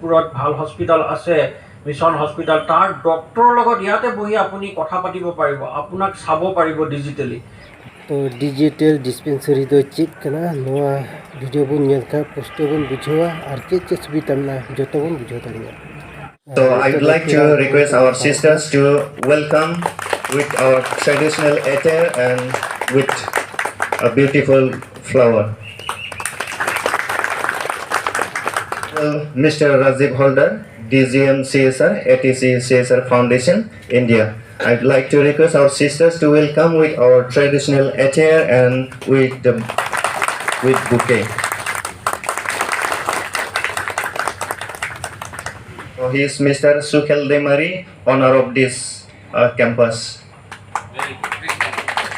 পুৰত ভাল হস্পিটাল আছে mission hospital তাৰ ডক্টৰৰ লগত ইয়াতে বহি আপুনি কথা পাতিব পাৰিব আপোনাক চাব পাৰিব ডিজিটেলি तो डिजिटल डिस्पेंसरी तो चेक करना नवा वीडियो बन का पोस्टर बन बुझवा और चेक सुविधा ना जो तो बन बुझवा तारिया. So I'd like to request our sisters to welcome with our traditional attire and with a beautiful flower. Mr. Rajiv Holder, DGM CSR, ATC CSR Foundation, India. I'd like to request our sisters to welcome with our traditional attire and with bouquet. So he is Mr. Sukhel Demari, owner of this campus.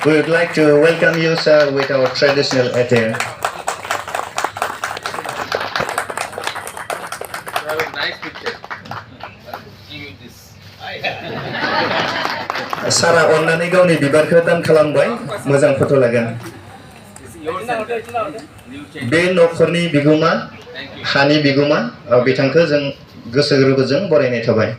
We would like to welcome you, sir, with our traditional attire. Sara अन्नानै गावनि बिबारखौ दान खालामबाय मोजां फट' लागोन बे नखरनि बिगोमा हानि बिगोमा बिथांखौ जों गोसो गोरबोजों बरायनाय थाबाय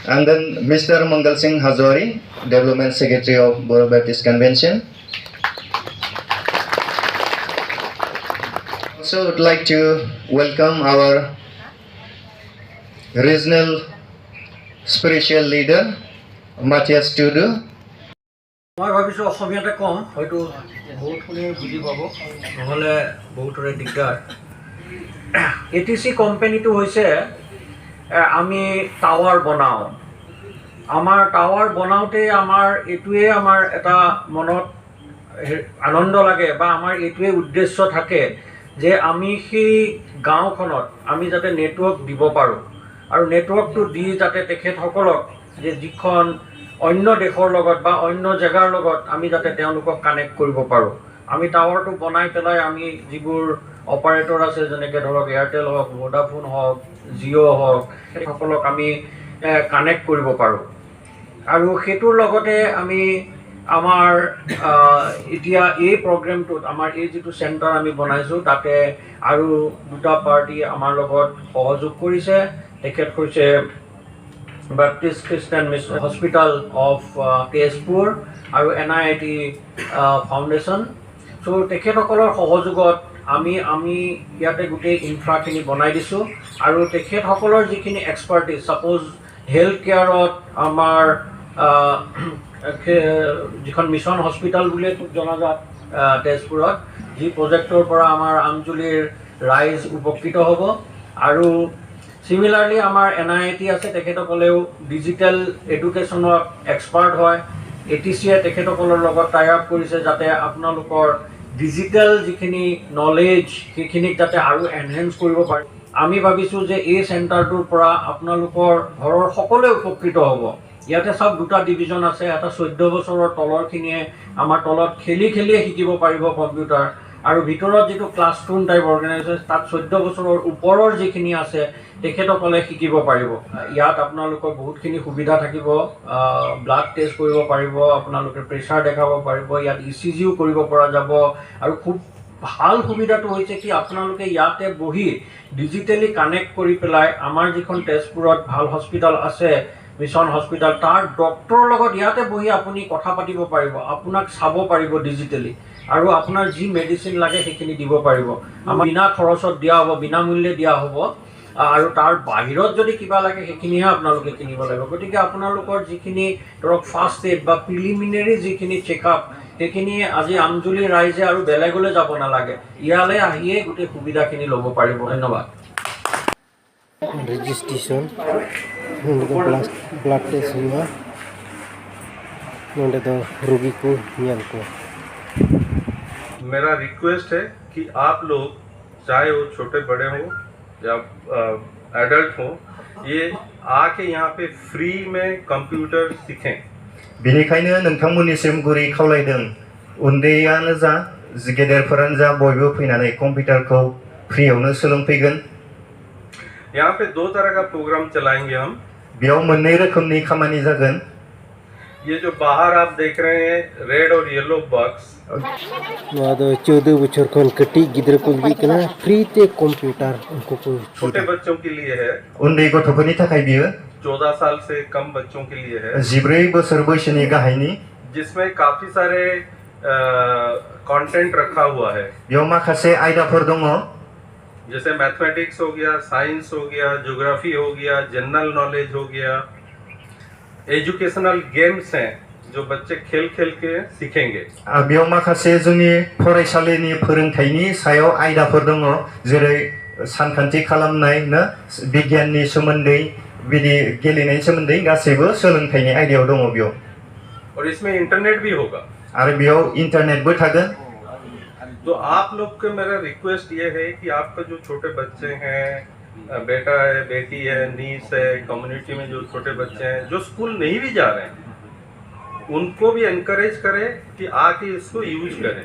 And then Mr. Mangal Singh Hazari, Development Secretary of Boro Baptist Convention. Also would like to welcome our regional spiritual leader Matthias Tudu. মই ভাবিছোঁ অসমীয়াতে কম হয়তো বহুতখিনি বুজি পাব নহ'লে বহুতৰে দিগদাৰ এটিচি কোম্পানীটো হৈছে আমি টাৱাৰ বনাওঁ আমাৰ টাৱাৰ বনাওঁতে আমাৰ এইটোৱে আমাৰ এটা মনত আনন্দ লাগে বা আমাৰ এইটোৱে উদ্দেশ্য থাকে যে আমি সেই গাঁওখনত আমি যাতে নেটৱৰ্ক দিব পাৰোঁ আৰু নেটৱৰ্কটো দি যাতে তেখেতসকলক যে যিখন অন্য দেশৰ লগত বা অন্য জেগাৰ লগত আমি যাতে তেওঁলোকক কানেক্ট কৰিব পাৰোঁ আমি টাৱাৰটো বনাই পেলাই আমি যিবোৰ অপাৰেটৰ আছে যেনেকৈ ধৰক এয়াৰটেল হওক ভোডাফোন হওক জিঅ' হওক সেইসকলক আমি কানেক্ট কৰিব পাৰোঁ আৰু সেইটোৰ লগতে আমি আমাৰ এতিয়া এই প্ৰগ্ৰেমটোত আমাৰ এই যিটো চেণ্টাৰ আমি বনাইছোঁ তাতে আৰু দুটা পাৰ্টি আমাৰ লগত সহযোগ কৰিছে তেখেত হৈছে Baptist Christian Mission Hospital of Tezpur আৰু NIT Foundation. So তেখেতসকলৰ সহযোগত আমি ইয়াতে গোটেই ইনফ্ৰাখিনি বনাই দিছোঁ আৰু তেখেতসকলৰ যিখিনি এক্সপাৰ্টিজ ছাপ'জ হেল্থ কেয়াৰত আমাৰ যিখন মিছন হস্পিটাল বুলিয়ে জনাজাত তেজপুৰত যি প্ৰজেক্টৰ পৰা আমাৰ আমজুলিৰ ৰাইজ উপকৃত হ'ব আৰু সিমিলাৰলি আমাৰ NIT আছে তেখেতসকলেও ডিজিটেল এডুকেশ্যনত এক্সপাৰ্ট হয় এটিচিয়ে তেখেতসকলৰ লগত টাই আপ কৰিছে যাতে আপোনালোকৰ ডিজিটেল যিখিনি নলেজ সেইখিনিক যাতে আৰু এনহেন্স কৰিব পাৰে আমি ভাবিছোঁ যে এই চেণ্টাৰটোৰ পৰা আপোনালোকৰ ঘৰৰ সকলোৱে উপকৃত হ'ব ইয়াতে সব দুটা ডিভিজন আছে এটা 14 বছৰৰ তলৰখিনিয়ে আমাৰ তলত খেলিয়ে শিকিব পাৰিব কম্পিউটাৰ আৰু ভিতৰত যেটো ক্লাছৰুম টাইপ অৰ্গানাইজেশ্যন তাত 14 বছৰৰ ওপৰৰ যিখিনি আছে তেখেতসকলে শিকিব পাৰিব ইয়াত আপোনালোকৰ বহুতখিনি সুবিধা থাকিব ব্লাড টেষ্ট কৰিব পাৰিব আপোনালোকে প্ৰেছাৰ দেখাব পাৰিব ইয়াত ECGও কৰিব পৰা যাব আৰু খুব ভাল সুবিধাটো হৈছে কি আপোনালোকে ইয়াতে বহি ডিজিটেলি কানেক্ট কৰি পেলাই আমাৰ যিখন তেজপুৰত ভাল হস্পিটাল আছে মিছন হস্পিটাল তাৰ ডক্টৰৰ লগত ইয়াতে বহি আপুনি কথা পাতিব পাৰিব আপোনাক চাব পাৰিব ডিজিটেলি আৰু আপোনাৰ যি মেডিচিন লাগে সেইখিনি দিব পাৰিব আমাৰ বিনা খৰচত দিয়া হ'ব বিনা মূল্যে দিয়া হ'ব আৰু তাৰ বাহিৰত যদি কিবা লাগে সেইখিনিহে আপোনালোকে কিনিব লাগিব গতিকে আপোনালোকৰ যিখিনি ধৰক ফাৰ্ষ্ট এড বা প্ৰিলিমিনাৰী যিখিনি চেকআপ সেইখিনি আজি আমজুলি ৰাইজে আৰু বেলেগলৈ যাব নালাগে ইয়ালৈ আহিয়ে গোটেই সুবিধাখিনি ল'ব পাৰিব ধন্যবাদ registration blood test हुआ नोंडे तो रोगी को नियल को मेरा रिक्वेस्ट है कि आप लोग चाहे वो छोटे बड़े हों या एडल्ट हों ये आके यहाँ पे फ्री में कंप्यूटर सीखें बिनिखायनो नोंथांमोननिसिम गुरै खावलायदों उन्दैयानो जा गेदेरफोरानो जा बयबो फैनानै कम्पिउटारखौ फ्रियावनो सोलोंफैगोन यहाँ पे 2 तरह का प्रोग्राम चलाएंगे हम बेयाव मोननै रोखोमनि खामानि जागोन ये जो बाहर आप देख रहे हैं रेड और येलो बॉक्स, नवा दो 14 बछर खन कटी गिद्र को लगी कना फ्री ते कंप्यूटर उनको को छोटे बच्चों के लिए है, उन्दै गथ'फोरनि थाखाय बियो 14 साल से कम बच्चों के लिए है, 14 बोसोर बैसोनि गाहायनि, जिसमें काफी सारे कंटेंट रखा हुआ है। बेयाव माखासे आयदाफोर दङ, जैसे मैथमेटिक्स हो गया, साइंस हो गया, ज्योग्राफी हो गया, जनरल नॉलेज हो गया, एजुकेशनल गेम्स हैं जो बच्चे खेल खेल के सीखेंगे। बेयाव माखासे जोंनि फरायसालिनि फोरोंथायनि सायाव आयदाफोर दङ, जेरै सानखान्थि खालामनाय ना बिगियाननि सोमोन्दै बिदि गेलेनायनि सोमोन्दै गासैबो सोलोंथायनि आयदायाव दङ बेयाव। और इसमें इंटरनेट भी होगा। आरो बेयाव इन्टारनेटबो थागोन। तो आप लोग को मेरा रिक्वेस्ट ये है कि आपका जो छोटे बच्चे हैं, बेटा है, बेटी है, नीस है, कम्युनिटी में जो छोटे बच्चे हैं जो स्कूल नहीं भी जा रहे हैं, उनको भी एनकरेज करें कि आके इसको यूज करें।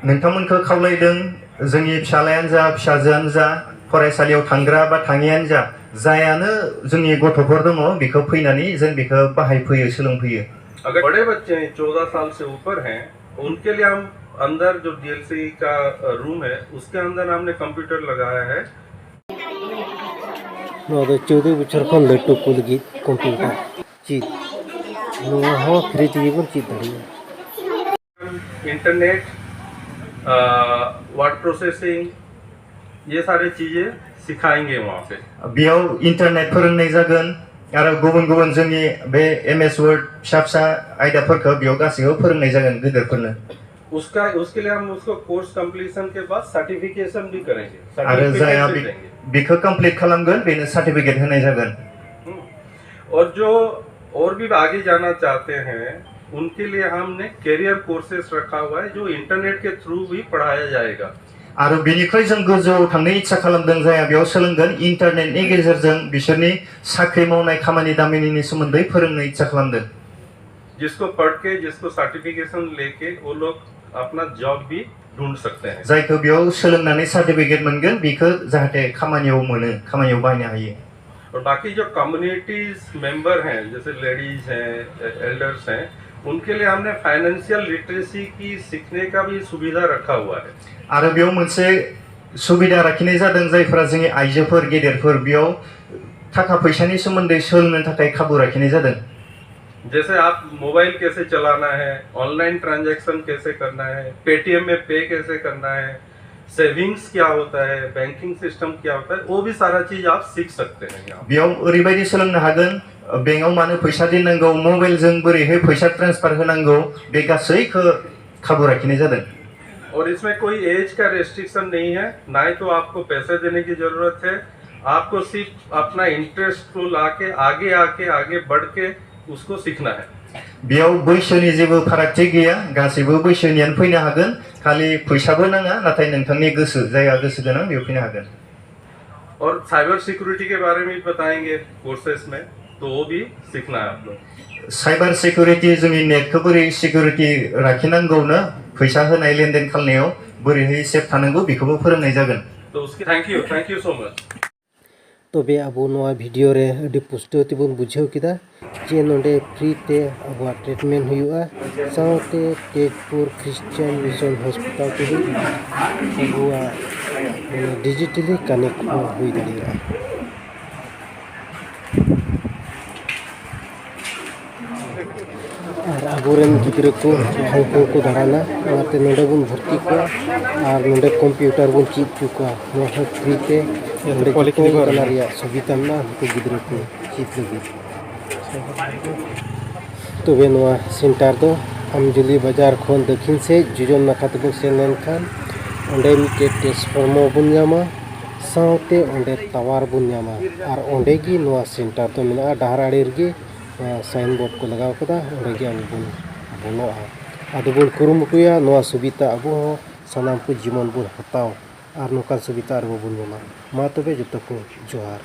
नोंथांमोनखौ खावलायदों, जोंनि फिसालायानो जा फिसाजोआनो जा फरायसालियाव थांग्रा बा थाङियानो जा जायानो जोंनि गथ'फोर दङ बेखौ फैनानै जों बेखौ बाहायफैयो, सोलोंफैयो। अगर बड़े बच्चे हैं 14 साल से ऊपर हैं, उनके लिए हम अंदर जो डीएलसी का रूम है उसके अंदर हमने कंप्यूटर लगाया है। नवा दो 14 बछर खन लटू को लगी कंप्यूटर चीज नवा हो फ्री ते बन चीज दाड़िया इंटरनेट, वर्ड प्रोसेसिंग, ये सारी चीजें सिखाएंगे वहाँ पे। बेयाव इन्टारनेट फोरोंनाय जागोन आरो गुबुन गुबुन जोंनि बे एमएस वर्ड फिसा फिसा आयदाफोरखौ बेयाव गासैखौबो फोरोंनाय जागोन गिदिरफोरनो। उसके लिए हम उसको कोर्स कंप्लीशन के बाद सर्टिफिकेशन भी करेंगे। आरो जाया बेखौ कंप्लीट खालामगोन बेनो सर्टिफिकेट होनाय जागोन। और जो और भी आगे जाना चाहते हैं उनके लिए हमने कैरियर कोर्सेस रखा हुआ है जो इंटरनेट के थ्रू भी पढ़ाया जाएगा। आरो बेनिफ्राय जों गोजौआव थांनो इच्छा खालामदों जाया बेयाव सोलोंगोन इन्टारनेटनि गेजेरजों बिसोरनि साख्रि मावनाय खामानि दामानिनि सोमोन्दै फोरोंनो इच्छा खालामदों। जिसको पढ़ के, जिसको सर्टिफिकेशन लेके वो लोग अपना जॉब भी ढूंढ सकते हैं। जायखौ बेयाव सोलोंनानै सार्टिफिकेट मोनगोन बेखौ जाहाथे खामानियाव मोनो, खामानियाव बाहायनो हायो। और बाकी जो कम्युनिटीज मेंबर हैं जैसे लेडीज हैं, एल्डर्स हैं, उनके लिए हमने फाइनेंशियल लिटरेसी की सीखने का भी सुविधा रखा हुआ है। आरो बेयाव मोनसे सुबिदा लाखिनाय जादों जायफोरा जोंनि आइजोफोर गेदेरफोर बेयाव थाखा फैसानि सोमोन्दै सोलोंनो थाखाय खाबु लाखिनाय जादों। जैसे आप मोबाइल कैसे चलाना है, ऑनलाइन ट्रांजैक्शन कैसे करना है, पेटीएम में पे कैसे करना है, सेविंग्स क्या होता है, बैंकिंग सिस्टम क्या होता है, वो भी सारा चीज आप सीख सकते हैं यहाँ। बेयाव ओरैबायदि सोलोंनो हागोन बेंकआव मानो फैसा दोननांगौ, मबाइलजों बोरैहाय फैसा ट्रान्सफार होनांगौ, बे गासैखौ खाबु लाखिनाय जादों। और इसमें कोई एज का रेस्ट्रिक्शन नहीं है, ना ही तो आपको पैसे देने की जरूरत है, आपको सिर्फ अपना इंटरेस्ट को लाके आगे बढ़ के उसको सीखना है। बेयाव बैसोनि जेबो फारागथि गैया, गासैबो बैसोनियानो फैनो हागोन, खालि फैसाबो नाङा, नाथाय नोंथांनि गोसो जायहा गोसो गोनां बेयाव फैनो हागोन। और साइबर सिक्योरिटी के बारे में बताएंगे कोर्सेस में, तो वो भी सीखना है आप लोग। साइबर सिक्योरिटी जोंनि नेटखौ बोरै सिक्योरिटी लाखिनांगौनो, फैसा होनाय लेनदेन खालामनायाव बोरैहाय सेफ थानांगौ बेखौबो फोरोंनाय जागोन। तो उसकी थैंक यू सो मच। तो बे अब नवा वीडियो रे अभी पुष्टि तेबन बुझाव किदा जे नोंडे फ्री ते अब ट्रीटमेंट हुआ साथे तेजपुर क्रिश्चियन मिशन हॉस्पिटल के अब डिजिटली कनेक्ट हुई दाड़िया। और आबोरेन गिद्रा को हांको को दाड़ाना ओनाते नोंडे बन भर्ती को और नोंडे कंप्यूटर बन चीज चुका नोहा फ्री ते नोंडे को कलारिया सुविधा ना को गिद्रा को चीज लगी। तो वे नोआ सेंटर दो आमजुली बाजार खन दक्षिण से जुजन नाखा तबन सेन लेनखान ओंडे मिटे ट्रांसफार्मर बन ᱧᱟᱢᱟ साथे ओंडे टावर बन ᱧᱟᱢᱟ और ओंडे गी नोआ सेंटर तो मेना डाहर आड़ी रगे साइन बोर्ड को लगाव कदा ओंडे गी आबो बन बोलोआ आदो बन कुरुमुटुया नोआ सुविधा आबो सानाम को जीवन बन हताव और नोका सुविधा आरो बन ᱧᱟᱢᱟ मा तबे जतो को जोहार।